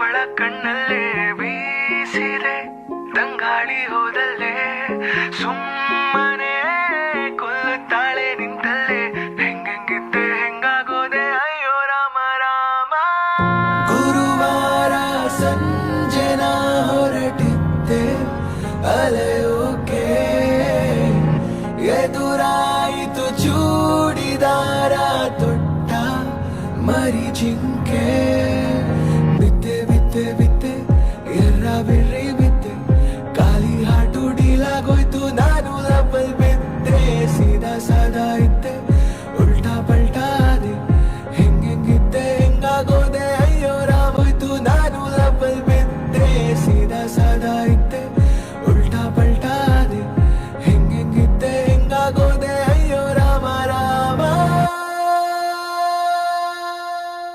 ಅವಳ ಕಣ್ಣಲ್ಲೇ ಬೀಸಿದೆ ತಂಗಾಳಿ ಹೋದಲ್ಲೇ ಸುಮ್ಮನೆ ಕೊಲ್ಲುತ್ತಾಳೆ ನಿಂತಲ್ಲೇ ಹೆಂಗಿದ್ದೆ ಹೆಂಗಾಗೋದೆ ಅಯ್ಯೋ ರಾಮ ರಾಮ. ಗುರುವಾರ ಸಂಜೆ ನಾ ಹೊರಟಿದ್ದೆ ಅಲೆಯೋಕೆ ಎದುರಾಯಿತು ಚೂಡಿದಾರ ತೊಟ್ಟ ಮರಿ ಜಿಂಕೆ ಬಿದ್ದೆ